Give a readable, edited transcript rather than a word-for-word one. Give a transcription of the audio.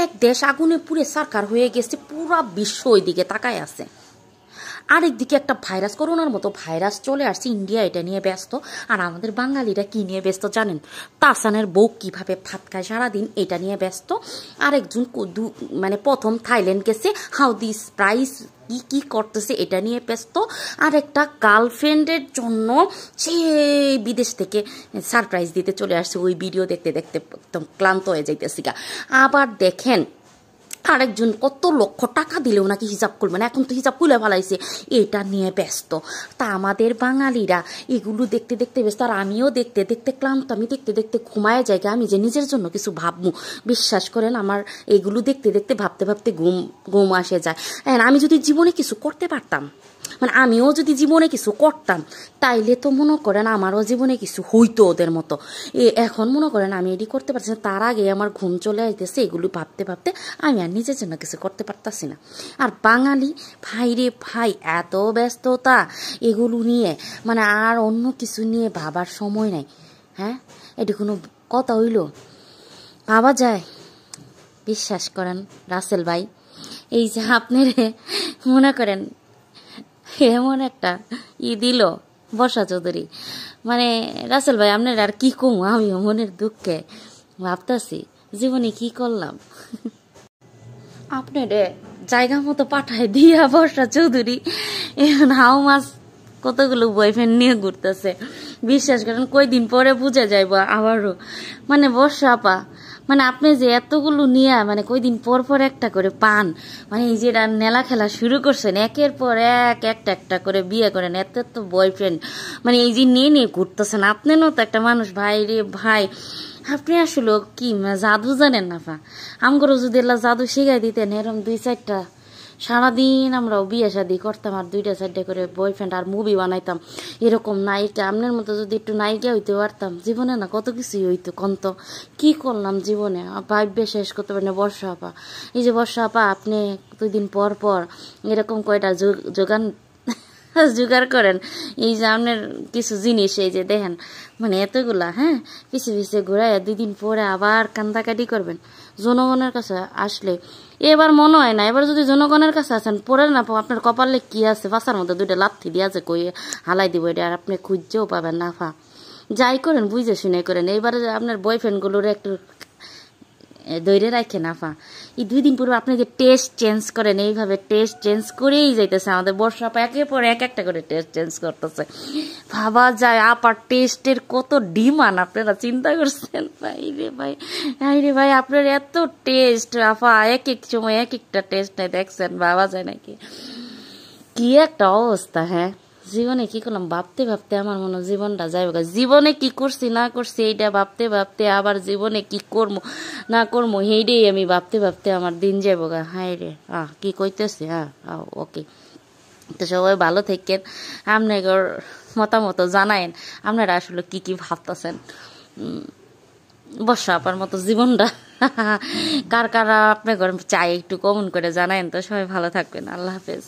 এক দেশ আগুনে পুড়ে ছারখার হয়ে গেছে, পুরা বিশ্ব ওই দিকে তাকায় আছে। আরেকদিকে একটা ভাইরাস, করোনার মতো ভাইরাস চলে আসছে, ইন্ডিয়া এটা নিয়ে ব্যস্ত। আর আমাদের বাঙালিরা কি নিয়ে ব্যস্ত জানেন? তাসানের বউ কিভাবে ভাত খায় সারাদিন, এটা নিয়ে ব্যস্ত। আরেকজন মানে প্রথম থাইল্যান্ড গেছে, হাউ দিস প্রাইস কি কি করতেছে এটা নিয়ে ব্যস্ত। আর একটা গার্লফ্রেন্ডের জন্য সে বিদেশ থেকে সারপ্রাইজ দিতে চলে আসছে, ওই ভিডিও দেখতে দেখতে একদম ক্লান্ত হয়ে যাইতেছি গা। আবার দেখেন আরেকজন কত লক্ষ টাকা দিলেও নাকি হিসাব করবে না, এখন তো হিসাব খুলে ফেলাইছে, এটা নিয়ে ব্যস্ত। তা আমাদের বাঙালিরা এগুলো দেখতে দেখতে ব্যস্ত। আর আমিও দেখতে দেখতে ক্লান্ত, আমি দেখতে দেখতে ঘুমায় যাই, আমি যে নিজের জন্য কিছু ভাববো, বিশ্বাস করেন আমার এগুলো দেখতে দেখতে ভাবতে ভাবতে ঘুম আসে যায়। আমি যদি জীবনে কিছু করতে পারতাম, মানে আমিও যদি জীবনে কিছু করতাম, তাইলে তো মনে করেন আমারও জীবনে কিছু হইতো ওদের মতো। এখন মনে করেন আমি এটি করতে পারছি না, তার আগে আমার ঘুম চলে আসতেছে, এগুলো ভাবতে ভাবতে আমি আর নিজের জন্য কিছু করতে পারতাছি না। আর বাঙালি ভাই রে ভাই, এত ব্যস্ততা এগুলো নিয়ে, মানে আর অন্য কিছু নিয়ে ভাবার সময় নাই। হ্যাঁ, এটি কোনো কথা হইল? ভাবা যায়? বিশ্বাস করেন রাসেল ভাই, এই যে আপনারে মনে করেন এমন একটা দিল বর্ষা চৌধুরী, মানে রাসেল ভাই আপনার আর কি কম, আমি মনের দুঃখে ভাবতেছি জীবনে কি করলাম। আপনারে জায়গা মতো পাঠায় দিয়া বর্ষা চৌধুরী এখন হাউ মাছ কতগুলো বয়ফ্রেন্ড নিয়ে ঘুরতেছে। বিশ্বাস করেন কয়দিন পরে বুঝে যাইব আবারও, মানে বর্ষা আপা, মানে আপনি যে এতগুলো নিয়ে মানে কয়দিন পর পর একটা করে পান, মানে এই যে নেলা খেলা শুরু করছেন, একের পর এক একটা একটা করে বিয়ে করেন, এত এত বয়ফ্রেন্ড, মানে এই যে নিয়ে নিয়ে ঘুরতেছেন। আপনারও তো একটা মানুষ ভাই রে ভাই, আপনি আসলে কি জাদু জানেন না পা? আমগরও যদি জাদু শিখাই দিতেন, এরকম 2-4টা সারাদিন আমরাও বিয়ে শাদি করতাম, আর 2টা-4টা করে বয়ফ্রেন্ড, আর মুভি বানাইতাম এরকম নায়িকা। আপনার মতো যদি একটু নায়িকা হইতে পারতাম, জীবনে না কত কিছুই হইতো। কন্ত কি করলাম জীবনে ভাইবে শেষ করতে পারি না। বর্ষা আপা, এই যে বর্ষা আপা, আপনি 2 দিন পর পর এরকম কয়টা জোগাড় করেন, এই যে আপনার কিছু জিনিস, এই যে দেখেন মানে এতগুলা, হ্যাঁ পিছিয়ে পিছিয়ে ঘুরাই 2 দিন পরে আবার কান্দাকাটি করবেন জনগণের কাছে আসলে। এবার মনে হয় না, এবার যদি জনগণের কাছে আসেন, পরে না আপনার কপালে কি আছে, বাসার মধ্যে 2টা লাথি দিয়ে আছে কই হালাই দিব, এটা আর আপনি খুঁজছেও পাবেন না। ফা যাই করেন বুঝে শুনে করেন, এইবারে আপনার বয়ফ্রেন্ডগুলোর একটু ধৈর্য রাখেন আফা। এই 2 দিন পূর্বে আপনি যে টেস্ট চেঞ্জ করেন, এইভাবে টেস্ট চেঞ্জ করেই যাইতেছে আমাদের বর্ষা আপা, একের পর এক একটা করে টেস্ট চেঞ্জ করতেছে। ভাবা যায় আপার টেস্টের কত ডিমান্ড, আপনারা চিন্তা করছেন? ভাই রে ভাই, ভাই রে ভাই, আপনার এত টেস্ট আফা, এক এক সময় এক একটা টেস্ট নেই, দেখছেন? ভাবা যায় নাকি? কি একটা অবস্থা। হ্যাঁ, জীবনে কি করলাম ভাবতে ভাবতে আমার মনে জীবনটা যাইব। জীবনে কি করছি না করছি এইটা ভাবতে ভাবতে, আবার জীবনে কি করবো না করবো সেইটাই আমি ভাবতে ভাবতে আমার দিন যাইব গা। হাই রে কি কইতেছে। ওকে, তো সবাই ভালো থাকেন, আপনার মতামত জানায়েন, আপনারা আসলে কি কি ভাবতেছেন বর্ষা আপার মতো জীবনটা কার কারা আপনার ঘরে চাই একটু কমেন্ট করে জানায়েন। তো সবাই ভালো থাকবেন, আল্লাহ হাফেজ।